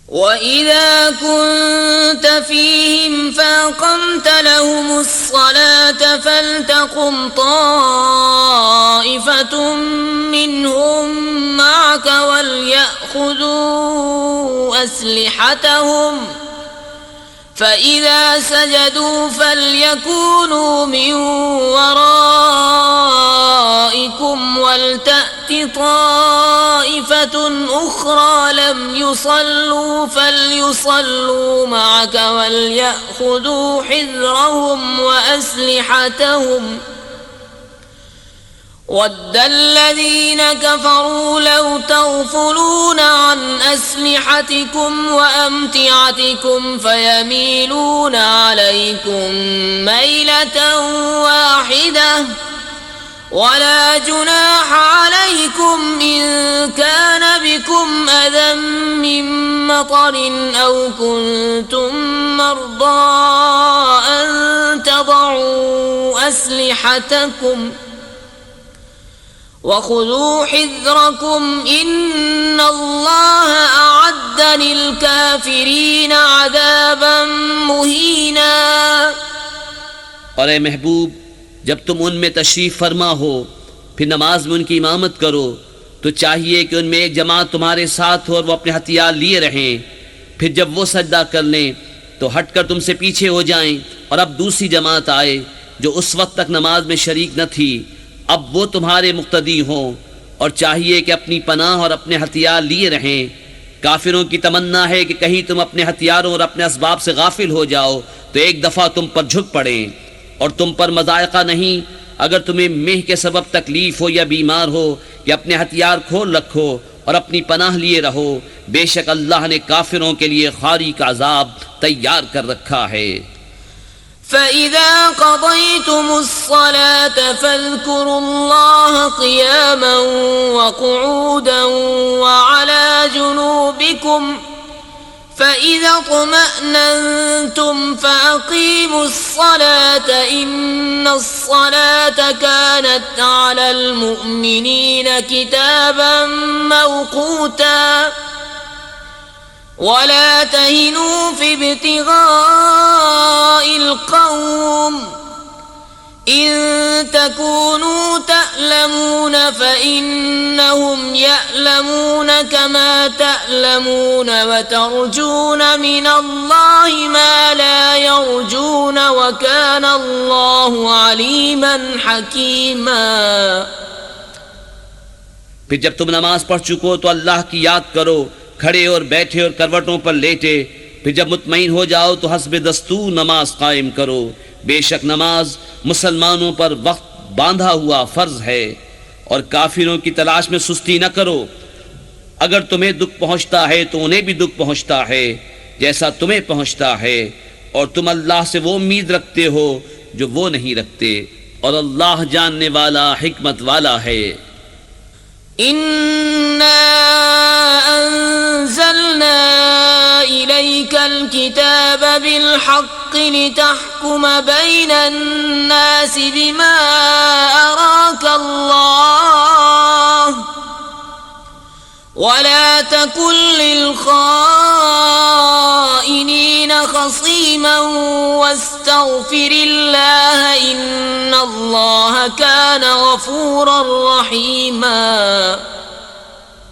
وَإِذَا كُنْتَ فِيهِمْ فَأَقَمْتَ لَهُمُ الصَّلَاةَ فَلْتَقُمْ طَائِفَةٌ مِّنْهُمْ مَعَكَ وَلْيَأْخُذُوا أَسْلِحَتَهُمْ فَإِذَا سَجَدُوا فَلْيَكُونُوا مِنْ وَرَائِكُمْ وَلْتَأْتِ طَائِفَةٌ أُخْرَى لَمْ يُصَلُّوا فَلْيُصَلُّوا مَعَكَ وَلْيَأْخُذُوا حِذْرَهُمْ وَأَسْلِحَتَهُمْ وَدَّ الَّذِينَ كَفَرُوا لَوْ تَغْفُلُونَ عَنْ أَسْلِحَتِكُمْ وَأَمْتِعَتِكُمْ فَيَمِيلُونَ عَلَيْكُمْ مَيْلَةً وَاحِدَةً وَلَا جُنَاحَ عَلَيْكُمْ إِن كَانَ بِكُمْ أَذًى مِّن مَّطَرٍ أَوْ كُنتُم مَّرْضَىٰ أَن تَضَعُوا أَسْلِحَتَكُمْ وَخُذُوا حِذْرَكُمْ إِنَّ اللَّهَ أَعَدَّ لِلْكَافِرِينَ عَذَابًا مُهِينًا۔ और ए महबूब, जब तुम उनमें तशरीफ़ फरमा हो फिर नमाज में उनकी इमामत करो तो चाहिए कि उनमें एक जमात तुम्हारे साथ हो और वो अपने हथियार लिए रहें। फिर जब वो सजदा कर लें तो हटकर तुमसे पीछे हो जाएं और अब दूसरी जमात आए जो उस वक्त तक नमाज में शरीक न थी, अब वो तुम्हारे मुक्तदी हों। और चाहिए कि अपनी पनाह और अपने हथियार लिए रहें। काफिरों की तमन्ना है कि कहीं तुम अपने हथियारों और अपने असबाब से गाफिल हो जाओ तो एक दफ़ा तुम पर झुक पड़ें। और तुम पर मज़ायक़ा नहीं अगर तुम्हें मेह के सबब तकलीफ़ हो या बीमार हो कि अपने हथियार खोल रखो और अपनी पनाह लिए रहो। बेशक अल्लाह ने काफिरों के लिए खारी का अज़ाब तैयार कर रखा है। فَإِذَا قَضَيْتُمُ الصَّلَاةَ فَاذْكُرُوا اللَّهَ قِيَامًا وَقُعُودًا وَعَلَى جُنُوبِكُمْ فَإِذَا اطْمَأْنَنْتُمْ فَأَقِيمُوا الصَّلَاةَ إِنَّ الصَّلَاةَ كَانَتْ عَلَى الْمُؤْمِنِينَ كِتَابًا مَوْقُوتًا وَلَا تَهِنُوا فِي ابْتِغَاءِ الْقَوْمِ إِن تَكُونُوا تَأْلَمُونَ فَإِنَّهُمْ يَأْلَمُونَ كَمَا تَأْلَمُونَ وَتَرْجُونَ مِنَ اللَّهِ مَا لَا يَرْجُونَ وَكَانَ اللَّهُ عَلِيمًا حَكِيمًا۔ फिर जब तुम नमाज पढ़ चुको तो अल्लाह की याद करो, खड़े और बैठे और करवटों पर लेटे। फिर जब मुतमईन हो जाओ तो हस्बे दस्तूर नमाज कायम करो। बेशक नमाज मुसलमानों पर वक्त बांधा हुआ फर्ज है। और काफिरों की तलाश में सुस्ती न करो। अगर तुम्हें दुख पहुंचता है तो उन्हें भी दुख पहुंचता है जैसा तुम्हें पहुंचता है। और तुम अल्लाह से वो उम्मीद रखते हो जो वो नहीं रखते। और अल्लाह जानने वाला, हिकमत वाला है। इन्ना अंज़लना इलैकल किताब बिल हक़्क़ि लितहकुम बैनन नासि बिमा अराकल्लाह वला तकुन लिल खाइनीन खसीमन वस्तग़फिरिल्लाह इन्नल्लाह कान गफ़ूरर रहीमा।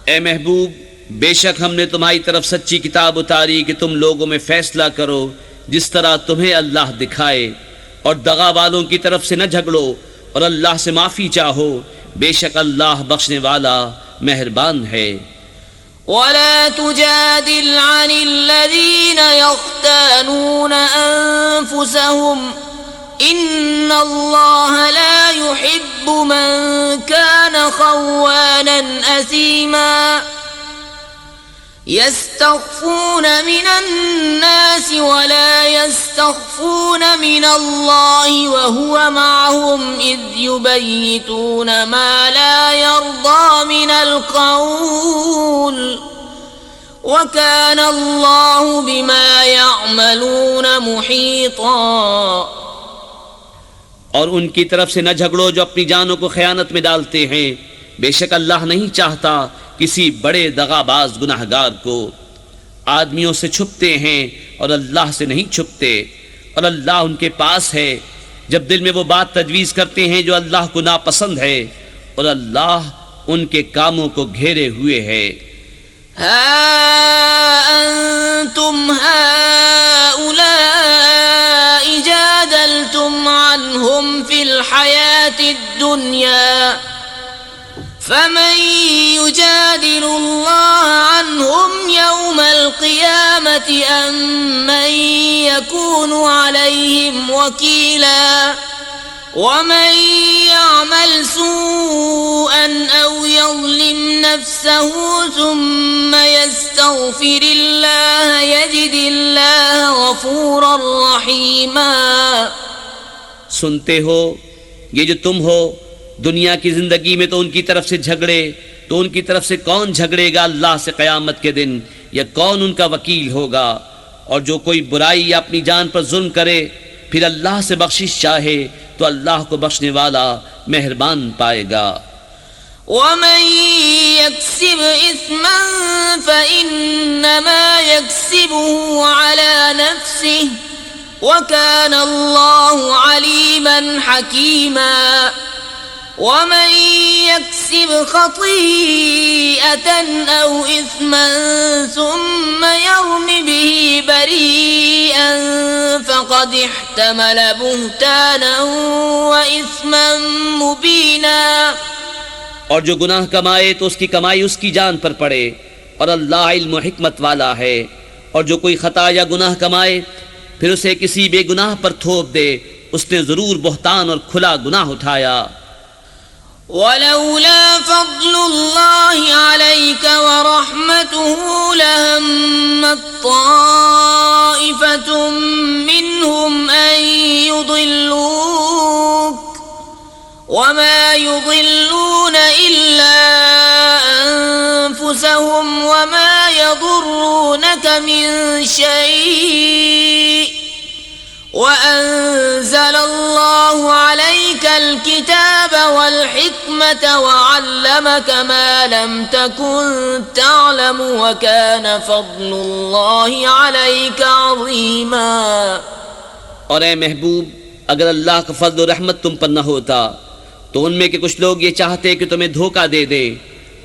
ए महबूब, बेशक हमने तुम्हारी तरफ सच्ची किताब उतारी कि तुम लोगों में फैसला करो जिस तरह तुम्हें अल्लाह दिखाए। और दगा वालों की तरफ से न झगड़ो और अल्लाह से माफ़ी चाहो। बेशक अल्लाह बख्शने वाला, मेहरबान है। वला तुजादिल अनिल्लज़ीन यख्तानून अनफुसहुम इन्नल्लाह ला युहिब्बु मन कान खव्वानन असीमा। यस्तख्फून मिनन्नास वला यस्तख्फून मिनल्लाहि वहुव मअहुम इज़ युबय्यितून मा ला यर्दा मिनल क़ौल वकान अल्लाहु बिमा यअमलून मुहीता। और उनकी तरफ से न झगड़ो जो अपनी जानों को खयानत में डालते हैं। बेशक अल्लाह नहीं चाहता किसी बड़े दगाबाज गुनाहगार को। आदमियों से छुपते हैं और अल्लाह से नहीं छुपते, और अल्लाह उनके पास है जब दिल में वो बात तजवीज़ करते हैं जो अल्लाह को नापसंद है, और अल्लाह उनके कामों को घेरे हुए है। हा अंतुम हाउलाई जादलतुम अन्हुम फिल हयातिद दुनिया फमन युजादिलुल्लाह अन्हुम यौमल क़ियामति अम्मन यकूनु अलैहिम वकीला वमन यअमल सूअन औ यज़लिम नफ्सहु सुम्म यस्तग़फिरिल्लाह यजिदिल्लाह गफ़ूरर रहीमा। सुनते हो, ये जो तुम हो दुनिया की जिंदगी में तो उनकी तरफ से झगड़े, तो उनकी तरफ से कौन झगड़ेगा अल्लाह से क़यामत के दिन, या कौन उनका वकील होगा। और जो कोई बुराई या अपनी जान पर जुल्म करे फिर अल्लाह से बख्शिश चाहे तो अल्लाह को बख्शने वाला मेहरबान पाएगा। वमन यक्सिब इस्मन फइन्नमा यक्सिबुहु अला नफ्सिहि वकान अल्लाहु अलीमन हकीमा। वमन यक्सिब खतीअतन औ इस्मन सुम्म यर्मि बिही बरीअन फक़द इह्तमल बुहतानन व इस्मन मुबीना। और जो गुनाह कमाए तो उसकी कमाई उसकी जान पर पड़े, और अल्लाह इल्म व हिकमत वाला है। और जो कोई खता या गुनाह कमाए फिर उसे किसी बेगुनाह पर थोप दे, उसने जरूर बुहतान और खुला गुनाह उठाया। वलौला फज़्लुल्लाहि अलैका व रहमतुहु लहम्मत ताइफतुम मिनहुम अन युदिल्लूक वमा युदिल्लून इल्ला अनफुसहुम वमा यदुर्रूनक मिन शै वअंज़ल अल्लाहु अलैकल किताब वल हिकमत वअल्लमक मा लम तकुन तअलम वकान फज़्लुल्लाहि अलैका अज़ीमा। और ए महबूब, अगर अल्लाह का फज़ल और रहमत तुम पर न होता तो उनमें के कुछ लोग ये चाहते कि तुम्हें धोखा दे दें,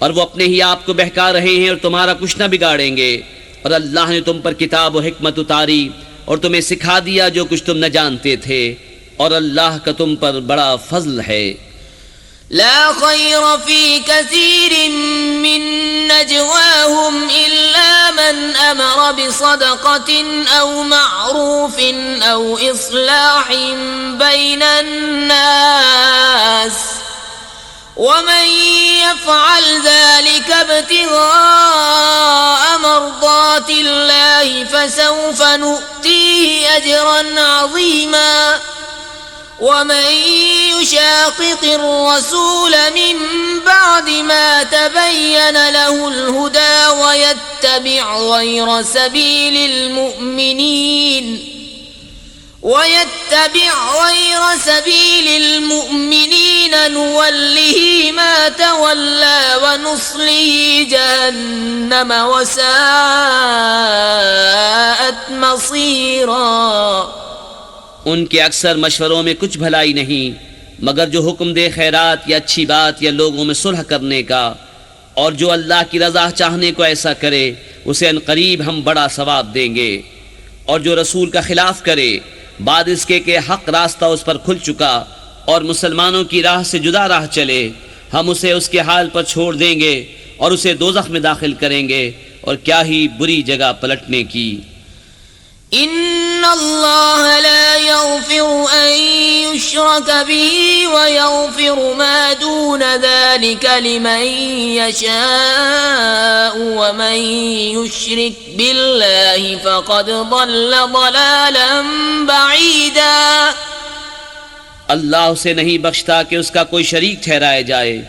और वो अपने ही आप को बहका रहे हैं और तुम्हारा कुछ न बिगाड़ेंगे। और अल्लाह ने तुम पर किताब और हिकमत उतारी और तुम्हें सिखा दिया जो कुछ तुम न जानते थे, और अल्लाह का तुम पर बड़ा फज़ल है। ला खैर फी कसीरिन मिन नजवाहुम इल्ला मन अमर बिसदक़तिन औ मअरूफिन औ इस्लाहिन बैनन नास वमन यफ़अल ज़ालिका इब्तिग़ाअ मर्ज़ातिल्लाहि फसौफ़ नु'तीहि अजरन अज़ीमा। वमन युशाक़िक़िर रसूल मिन बअदि मा तबय्यन लहुल हुदा वयत्तबि' غير سبيل المؤمنين نوله ما تولى ونصله جهنم وساءت مصيرا। उनके अक्सर मशवरों में कुछ भलाई नहीं मगर जो हुक्म दे खैरात या अच्छी बात या लोगों में सुलह करने का, और जो अल्लाह की रज़ा चाहने को ऐसा करे उसे अनकरीब हम बड़ा सवाब देंगे। और जो रसूल का खिलाफ करे बाद इसके के हक रास्ता उस पर खुल चुका और मुसलमानों की राह से जुदा राह चले, हम उसे उसके हाल पर छोड़ देंगे और उसे दोज़ख में दाखिल करेंगे, और क्या ही बुरी जगह पलटने की। इन्नल्लाह ला यग़फ़िरु अन युश्रक बिही व यग़फ़िरु मा दून ज़ालिका लिमन यशाअ व मन युश्रिक बिल्लाहि फ़क़द ضल ضलालन बईदा। अल्लाह उसे नहीं बख्शता कि उसका कोई शरीक ठहराया जाए,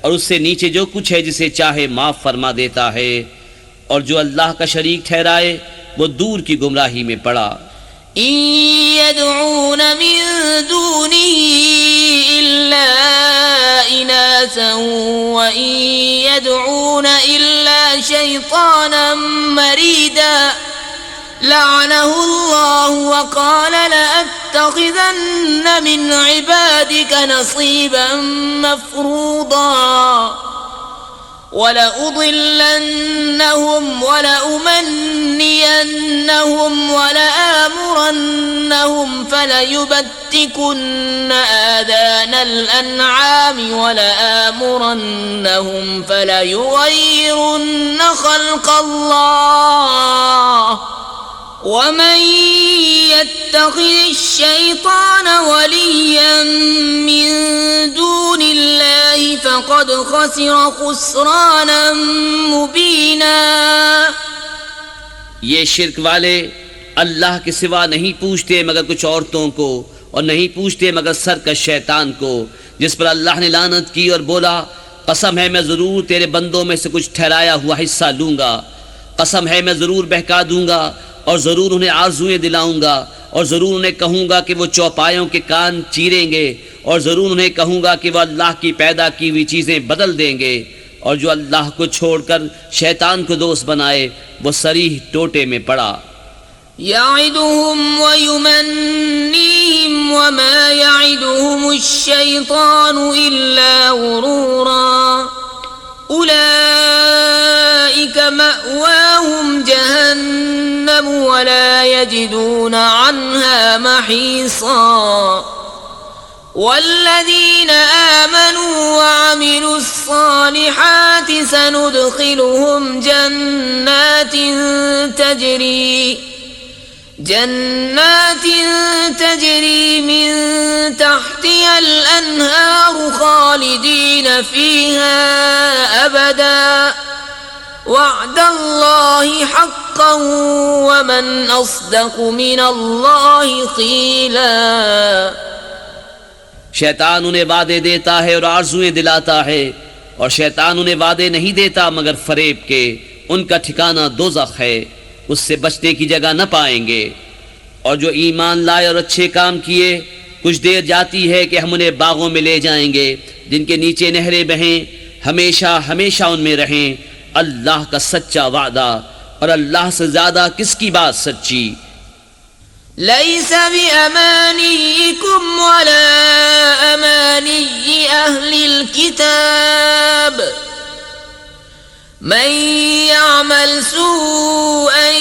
और उससे नीचे जो कुछ है जिसे चाहे माफ़ फरमा देता है, और जो अल्लाह का शरीक ठहराए वो दूर की गुमराही में पड़ा। यदऊन मिन दूनिही इल्ला इनासन व यदऊन इल्ला شيطانا مريدا لعنه الله وقال لأتخذن من عبادك نصيبا مفروضا ولأضلنهم ولأمنينهم ولآمرنهم فليبتكن آذان الأنعام ولآمرنهم فليغيرن خلق الله ومن يتخذ الشيطان وليا من دون الله فقد خسر خسرانا مبينا। ये शिर्क वाले अल्लाह के सिवा नहीं पूछते मगर कुछ औरतों को और नहीं पूछते मगर सरकश शैतान को, जिस पर अल्लाह ने लानत की और बोला कसम है मैं ज़रूर तेरे बंदों में से कुछ ठहराया हुआ हिस्सा लूँगा, कसम है मैं ज़रूर बहका दूँगा और ज़रूर उन्हें आरज़ुएँ दिलाऊँगा और ज़रूर उन्हें कहूँगा कि वो चौपायों के कान चीरेंगे और ज़रूर उन्हें कहूँगा कि वह अल्लाह की पैदा की हुई चीज़ें बदल देंगे और जो अल्लाह को छोड़कर शैतान को दोस्त बनाए वो सरीह टोटे में पड़ा। यअिदुहुम व युमन्नीहिम व मा यअिदुहुमुश्शैतानु इल्ला गुरूरा उलाइक मअवाहुम जहन्नम व ला यजिदून अन्हा महीसा वल्लज़ीन आमनू व अमिलुस्सालिहाति सनुदखिलुहुम जन्नातिन तजरी मिन तहतिहा अल-अन्हार खालिदीन फीहा अबदा वअदल्लाहि हक्कन व मन अस्दक़ु मिनल्लाहि क़ीला। शैतान उन्हें वादे देता है और आरज़ुएं दिलाता है और शैतान उन्हें वादे नहीं देता मगर फरेब के, उनका ठिकाना दोज़ख है, उससे बचने की जगह न पाएंगे। और जो ईमान लाए और अच्छे काम किए कुछ देर जाती है कि हम उन्हें बागों में ले जाएंगे जिनके नीचे नहरें बहें, हमेशा हमेशा उनमें रहें। अल्लाह का सच्चा वादा और अल्लाह से ज्यादा किसकी बात सच्ची। लैस बिअमानिय्यिकुम वला अमानिय्यि अहलिल किताब मन यअमल सूअन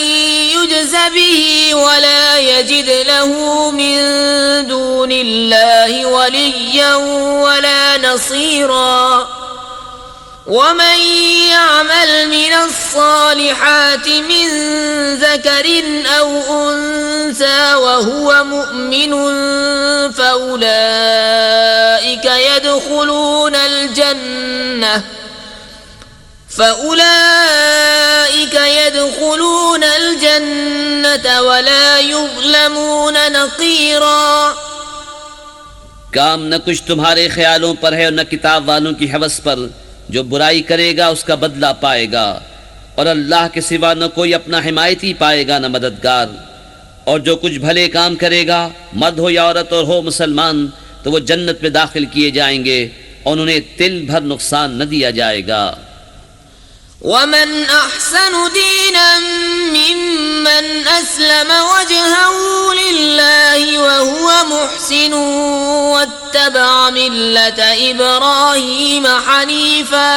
युज्ज़ बिही वला यजिद लहू मिन दूनिल्लाहि वलिय्यन वला नसीरा वमन यअमल मिनस्सालिहाति मिन ज़करिन औ उन्सा वहुव मुअमिनुन फउलाइका यदखुलून अल-जन्नत वला युज़लमून नक़ीरा। काम न कुछ तुम्हारे ख्यालों पर है और न किताब वालों की हवस पर, जो बुराई करेगा उसका बदला पाएगा और अल्लाह के सिवा न कोई अपना हिमायती पाएगा न मददगार। और जो कुछ भले काम करेगा मर्द हो या औरत और हो मुसलमान तो वो जन्नत में दाखिल किए जाएंगे और उन्हें तिल भर नुकसान न दिया जाएगा। वमन अहसनु दीनन मिम्मन अस्लम वजहहु लिल्लाहि व हुवा मुहसिनुन वत्तबअ मिल्लत इब्राहीम हनीफा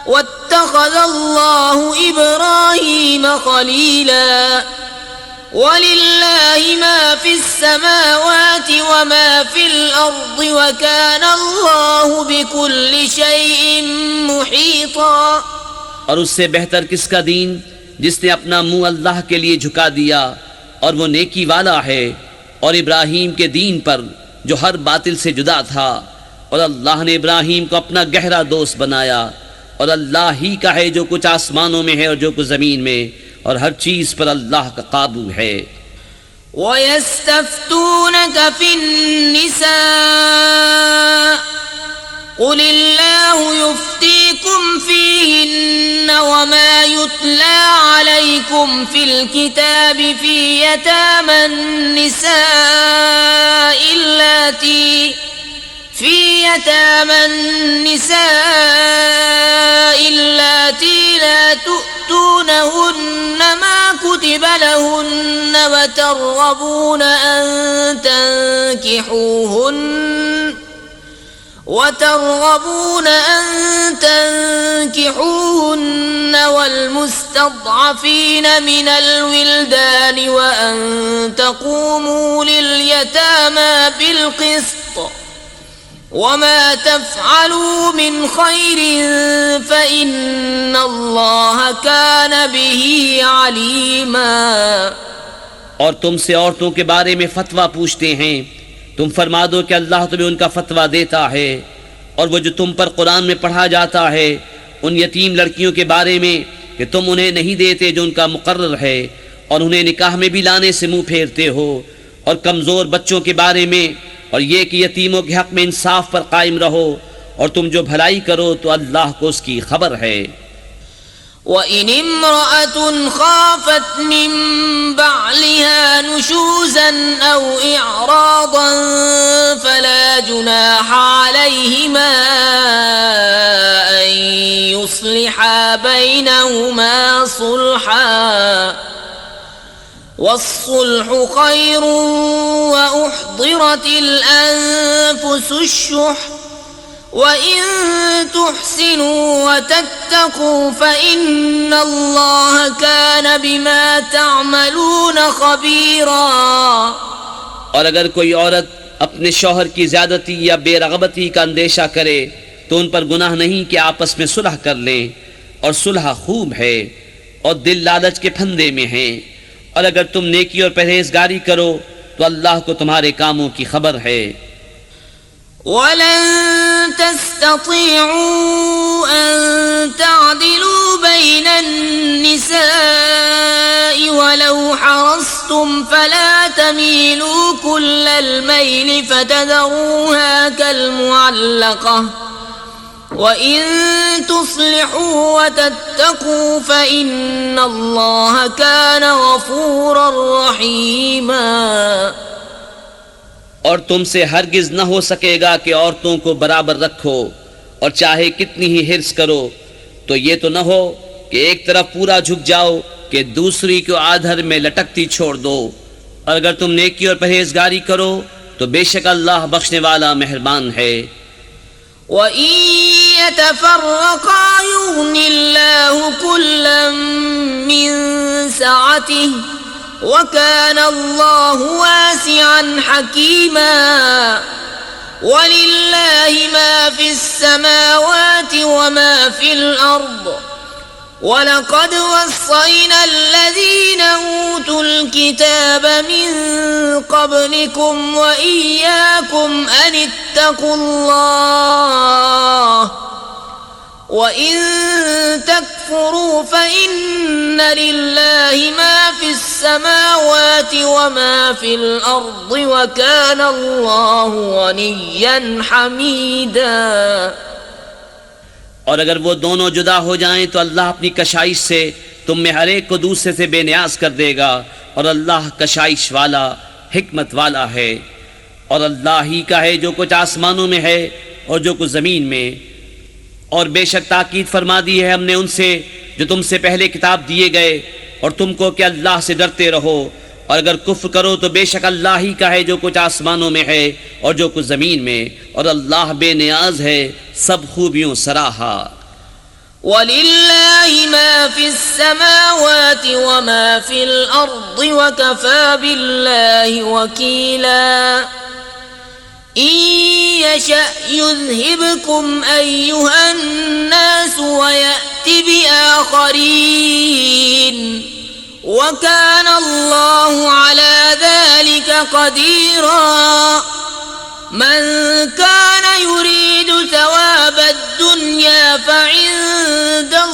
वत्तखज़ल्लाहु इब्राहीम खलीला वलिल्लाहि मा फिस्समावाति व मा फिल अर्दि व काना अल्लाहु बिकुल्लि शैइन मुहीता। और उससे बेहतर किसका दीन जिसने अपना मुंह अल्लाह के लिए झुका दिया और वो नेकी वाला है, और इब्राहीम के दीन पर जो हर बातिल से जुदा था, और अल्लाह ने इब्राहीम को अपना गहरा दोस्त बनाया। और अल्लाह ही का है जो कुछ आसमानों में है और जो कुछ जमीन में, और हर चीज पर अल्लाह का काबू है। वयस्तफ्तूनक फिन्निसा कुलिल्लाहु युफ्तीकुम फीहिन्न वमा युतला अलैकुम फिल किताबि फी यतामन निसाइ في يتامى النساء اللاتي لا تؤتونهن ما كتب لهن وترغبون أن تنكحوهن والمستضعفين من الولدان وأن تقوموا لليتامى بالقسط وما تفعلوا من خير فإن الله كان به عليما. और तुमसे औरतों के बारे में फतवा पूछते हैं, तुम फरमा दो कि अल्लाह तुम्हें उनका फतवा देता है, और वो जो तुम पर कुरान में पढ़ा जाता है उन यतीम लड़कियों के बारे में कि तुम उन्हें नहीं देते जो उनका मुकर्रर है, और उन्हें निकाह में भी लाने से मुंह फेरते हो, और कमज़ोर बच्चों के बारे में, और ये कि यतीमों के हक़ में इंसाफ पर कायम रहो, और तुम जो भलाई करो तो अल्लाह को उसकी खबर है. وإن امرأة خافت من بعلها نشوزا أو إعراضا فلا جناح عليهما أن يصلحا بينهما صلحا والصلح خير وأحضرت الأنفس الشح وإن تحسنوا وتتقوا فإن الله كان بما تعملون خبيرا. और अगर कोई औरत अपने शौहर की ज्यादती या बेरगबती का अंदेशा करे तो उन पर गुनाह नहीं कि आपस में सुलह कर लें, और सुलह खूब है और दिल लालच के फंदे में है, और अगर तुम नेकी और परहेजगारी करो तो अल्लाह को तुम्हारे कामों की खबर है. ولن تستطيعوا أن تعدلوا بين النساء ولو حرصتم فلا تميلوا كل الميل فتذروها كالمعلقة وإن تصلحوا وتتقوا فإن الله كان غفورا رحيما. और तुमसे हरगिज न हो सकेगा कि औरतों को बराबर रखो, और चाहे कितनी ही हिर्स करो तो ये तो न हो कि एक तरफ पूरा झुक जाओ कि दूसरी को आधर में लटकती छोड़ दो, और अगर तुम नेकी और परहेजगारी करो तो बेशक अल्लाह बख्शने वाला मेहरबान है. وَإِن يَتَفَرَّقَا يُغْنِ اللَّهُ كُلًّا مِّن سَعَتِهِ وَكَانَ اللَّهُ وَاسِعًا حَكِيمًا. وَلِلَّهِ مَا فِي السَّمَاوَاتِ وَمَا فِي الْأَرْضِ وَلَقَدْ وَصَّيْنَا الَّذِينَ أُوتُوا الْكِتَابَ مِن قَبْلِكُمْ وَإِيَّاكُمْ أَنِ اتَّقُوا اللَّهَ وَإِن تَكْفُرُوا فَإِنَّ لِلَّهِ مَا فِي السَّمَاوَاتِ وَمَا فِي الْأَرْضِ وَكَانَ اللَّهُ غَنِيًّا حَمِيدًا. और अगर वो दोनों जुदा हो जाएं तो अल्लाह अपनी कशाइश से तुम में हर एक को दूसरे से बेनियाज कर देगा, और अल्लाह कशाइश वाला हिकमत वाला है. और अल्लाह ही का है जो कुछ आसमानों में है और जो कुछ ज़मीन में. और बेशक ताकीद फरमा दी है हमने उनसे जो तुमसे पहले किताब दिए गए, और तुमको कि अल्लाह से डरते रहो, और अगर कुफ्र करो तो बेशक अल्लाह ही का है जो कुछ आसमानों में है और जो कुछ ज़मीन में, और अल्लाह बेनियाज है सब खूबियों सराहा. वलिल्लाहि मा फिस समावाति व मा फिल अर्दि व कफा बिल्लाहि वकीला. इन यशअ युज़हिबकुम अय्युहन नास व यअति बिआखरीन वकान अल्लाहु अला ज़ालिका क़दीरा. मन कान युरीदु सवाबद दुनिया फ़इंदल्लाहि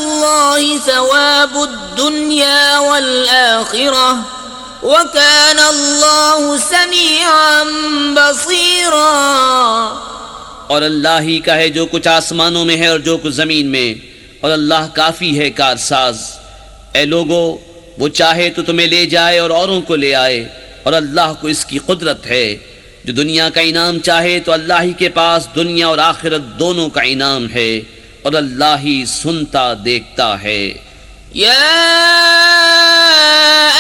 सवाबुद दुनिया वल आखिरह वकान अल्लाहु समीअन बसीरा. और अल्लाह ही का है जो कुछ आसमानों में है और जो कुछ ज़मीन में, और अल्लाह काफ़ी है कारसाज. ए लोगो, वो चाहे तो तुम्हें ले जाए और औरों को ले आए, और अल्लाह को इसकी कुदरत है. जो दुनिया का इनाम चाहे तो अल्लाह ही के पास दुनिया और आखिरत दोनों का इनाम है और अल्लाह ही सुनता देखता है। या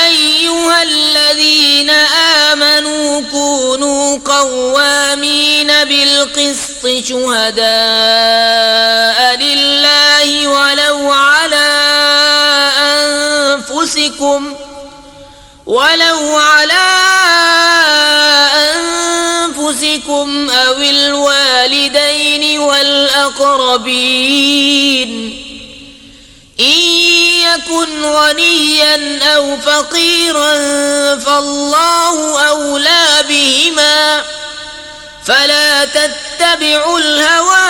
अय्युहल्लज़ीना आमनू कूनू क़व्वामीन बिलक़िस्ति शुहदाअ लिल्लाहि वलौ अला أنفسكم أو الوالدين والأقربين إن يكن غنيا أو فقيرا فالله أولى بهما فلا تتبعوا الهوى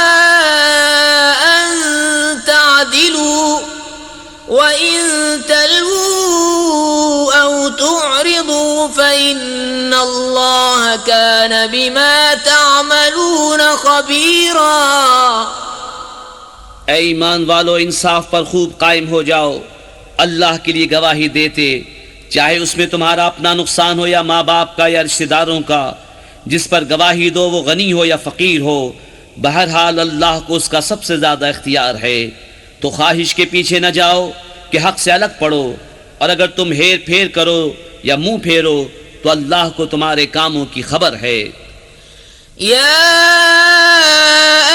أن تعدلوا وإن تلووا أو تعرضوا فإن الله كان بما تعملون خبيرا। ऐ ईमान वालो, इंसाफ पर खूब कायम हो जाओ, अल्लाह के लिए गवाही देते, चाहे उसमें तुम्हारा अपना नुकसान हो या माँ बाप का या रिश्तेदारों का। जिस पर गवाही दो वो गनी हो या फ़कीर हो, बहरहाल अल्लाह को उसका सबसे ज़्यादा इख्तियार है। तो ख्वाहिश के पीछे न जाओ कि हक से अलग पढ़ो, और अगर तुम हेर फेर करो या मुंह फेरो तो अल्लाह को तुम्हारे कामों की खबर है। या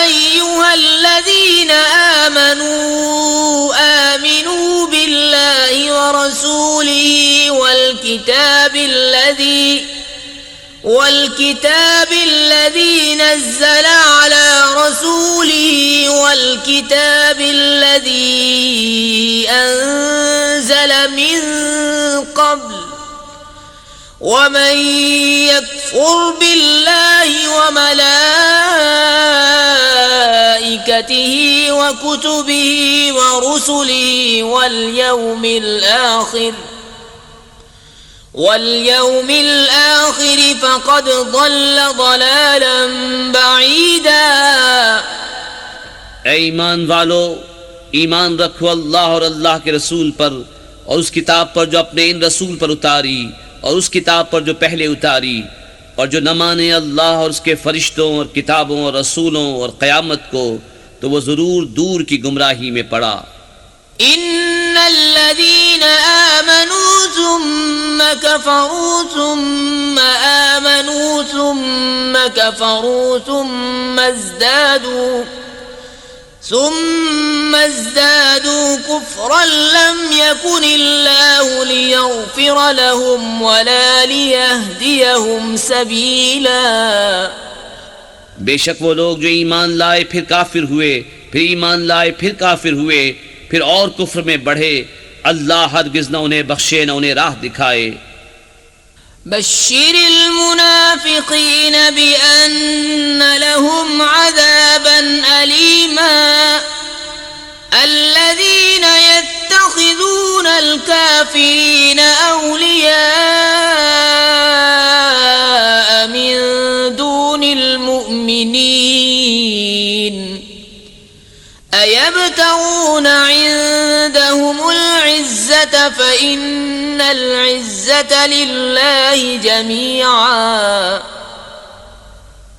अय्युहल्लज़ीना आमनू आमिनू बिल्लाहि व रसूलिही والكتاب الذي نزل على رسوله والكتاب الذي أنزل من قبل ومن يكفر بالله وملائكته وكتبه ورسله واليوم الآخر فقد ضل ضلالا بعيدا। ऐ ईमान वालो, ईमान रखो अल्लाह और अल्लाह के रसूल पर और उस किताब पर जो अपने इन रसूल पर उतारी और उस किताब पर जो पहले उतारी, और जो न माने अल्लाह और उसके फरिश्तों और किताबों और रसूलों और क़यामत को तो वो ज़रूर दूर की गुमराही में पड़ा। इन्नल्लज़ीना आमनू सुम्मा कफ़रू सुम्मा आमनू सुम्मा कफ़रू सुम्मा ازدادوا كفرا لم يكن الله ليغفر لهم ولا लियहदियहुम सबीला। बेशक वो लोग जो ईमान लाए फिर काफिर हुए, फिर ईमान लाए फिर काफिर हुए, फिर और कुफ्र में बढ़े, अल्लाह हरगिज़ न उन्हें बख्शे न उन्हें राह दिखाए। बश्शिरिल मुनाफिकीन बिअन्न लहुम अज़ाबन अलीमा अल्लज़ीना यत्तखिज़ूनल काफ़िरीना औलिया मिन दूनिल मुमिनीन अयब्तगून इंदहुमुल इज़्ज़त फ़इन्नल इज़्ज़त लिल्लाहि जमीआ।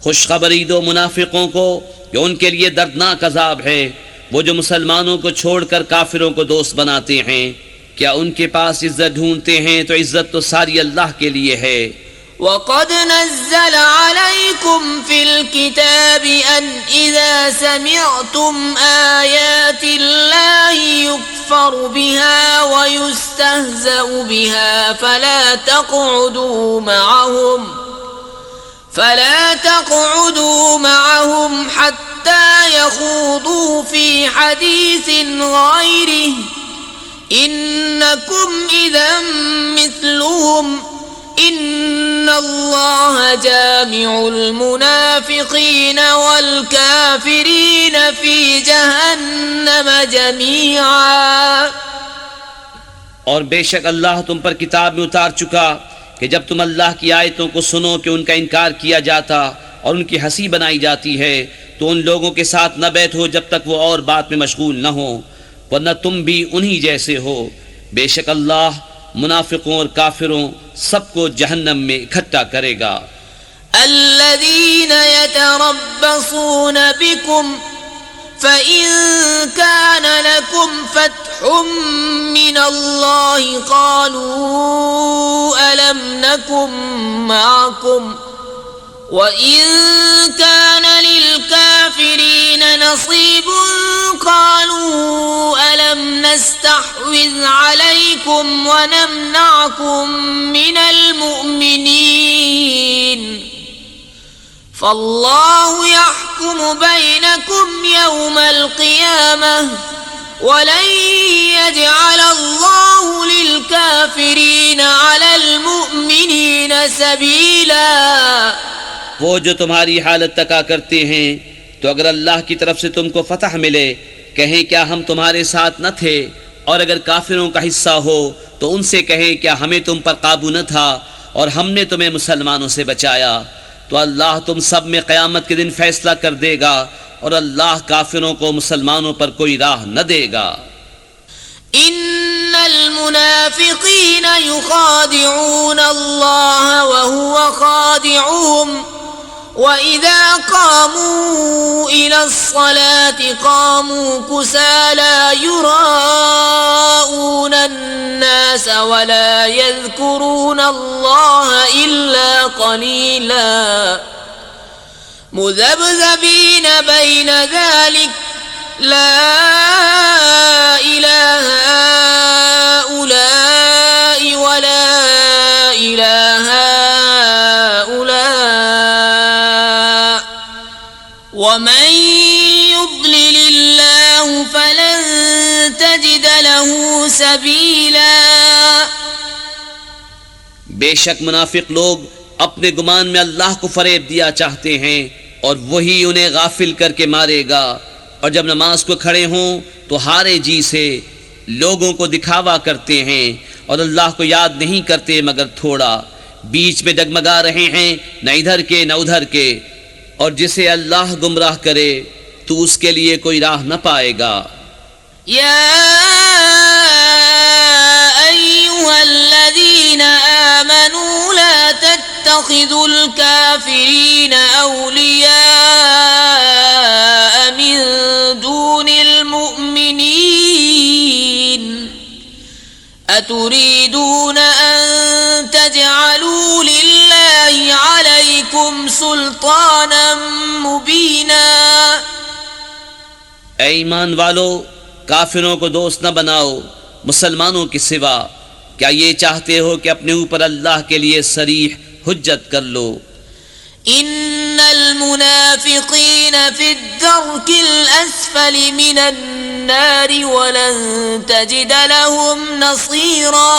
खुशखबरी दो मुनाफिकों को कि उनके लिए दर्दनाक अजाब है, वो जो मुसलमानों को छोड़कर काफिरों को दोस्त बनाते हैं। क्या उनके पास इज्जत ढूंढते हैं तो इज्जत तो सारी अल्लाह के लिए है। वक़द नज़्ज़ल अलैकुम फ़िल किताबि अन इज़ा समिअतुम आयातिल्लाहि युकफ़रु बिहा व युस्तहज़अु बिहा फला तक़उदू मअहुम हत्ता यख़ूदू फ़ी हदीसिन ग़ैरिहि इन्नकुम इज़न मिस्लुहुम इन्नल्लाह जामिउल मुनाफिकीन वल काफिरीन फ़ी जहन्नम जमीआ। और बेशक अल्लाह तुम पर किताब में उतार चुका कि जब तुम अल्लाह की आयतों को सुनो कि उनका इनकार किया जाता और उनकी हंसी बनाई जाती है तो उन लोगों के साथ न बैठो जब तक वो और बात में मशगूल न हो, वरना तुम भी उन्हीं जैसे हो। बेशक अल्लाह मुनाफिकों और काफिरों सबको जहन्नम में इकट्ठा करेगा। الذين يتربصون بكم فإن كان لكم فتح من الله قالوا ألم نكن معكم وإن كان للكافرين نصيب قالوا ألم نستحوذ عليكم ونمنعكم من المؤمنين فالله يحكم بينكم يوم القيامة ولن يجعل الله للكافرين على المؤمنين سبيلا। वो जो तुम्हारी हालत तका करते हैं तो अगर अल्लाह की तरफ से तुमको फतह मिले कहें क्या हम तुम्हारे साथ न थे, और अगर काफिरों का हिस्सा हो तो उनसे कहें क्या हमें तुम पर काबू न था और हमने तुम्हें मुसलमानों से बचाया। तो अल्लाह तुम सब में क़यामत के दिन फैसला कर देगा और अल्लाह काफिरों को मुसलमानों पर कोई राह न देगा। इन्नल मुनाफिकीन युखादिऊन अल्लाह व हुवा खादिऊहुम व इज़ा क़ामू इलस्सलाति क़ामू कुसाला युराऊन अन्नास व ला यज़्कुरून अल्लाह इल्ला क़लीला मुज़ब्ज़बीन बैन ज़ालिक ला इलाहा हाउलाइ व ला इलाहा हाउलाई वमन युद्लिलिल्लाहु फलन तजिद लहू सबीला। बेशक मुनाफिक लोग अपने गुमान में अल्लाह को फरेब दिया चाहते हैं और वही उन्हें गाफिल करके मारेगा, और जब नमाज को खड़े हों तो हारे जी से लोगों को दिखावा करते हैं और अल्लाह को याद नहीं करते मगर थोड़ा, बीच में डगमगा रहे हैं न इधर के न उधर के, और जिसे अल्लाह गुमराह करे तो उसके लिए कोई राह न पाएगा। या अय्युहल्लज़ीना आमनू ला तत्तखिज़ुल काफ़िरीन औलिया मिन दूनिल मुअ्मिनीन अतुरीदून अन तजअलू लिल्लाहि अलैकुम सुल्तानम मुबीना। ऐ ईमान वालो, काफिरों को दोस्त न बनाओ मुसलमानों के सिवा। क्या ये चाहते हो कि अपने ऊपर अल्लाह के लिए सरीह हुज्जत कर लो। इन्नल मुनाफिकीन फिद्दर्किल अस्फलि मिनन नारि वलन तजिद लहुम नसीरा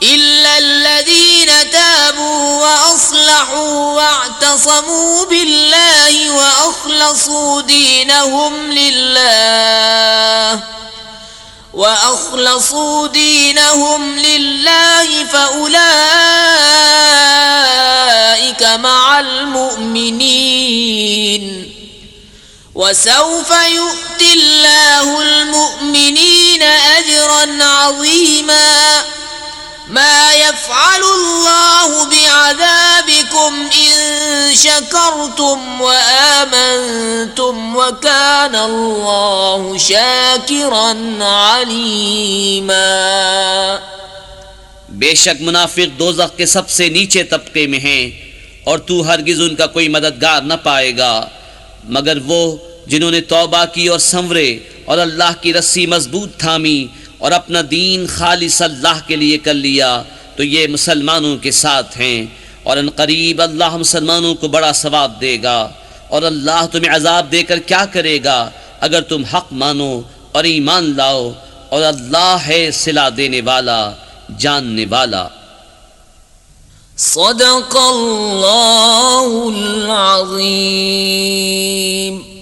इल्लल्लज़ीन ताबू व अस्लहू वअतसमू बिल्लाहि व अखलसू दीनहुम लिल्लाह फउलाइक मअल मुअमिनीन वसौफ युअतिल्लाहुल मुअमिनीन अजरन अज़ीमा मा यफ़अलुल्लाहु बिअज़ाबिकुम इन शकरतुम व आमनतुम व कानल्लाहु शाकिरन अलीमा। बेशक मुनाफिक दोज़ख के सबसे नीचे तबके में हैं और तू हरगिज उनका कोई मददगार न पाएगा मगर वो जिन्होंने तौबा की और संवरे और अल्लाह की रस्सी मजबूत थामी और अपना दीन खालिस अल्लाह के लिए कर लिया तो ये मुसलमानों के साथ हैं, और अनकरीब अल्लाह मुसलमानों को बड़ा सवाब देगा। और अल्लाह तुम्हें अजाब देकर क्या करेगा अगर तुम हक मानो और ईमान लाओ, और अल्लाह है सिला देने वाला जानने वाला। सदक़ल्लाहुल अज़ीम।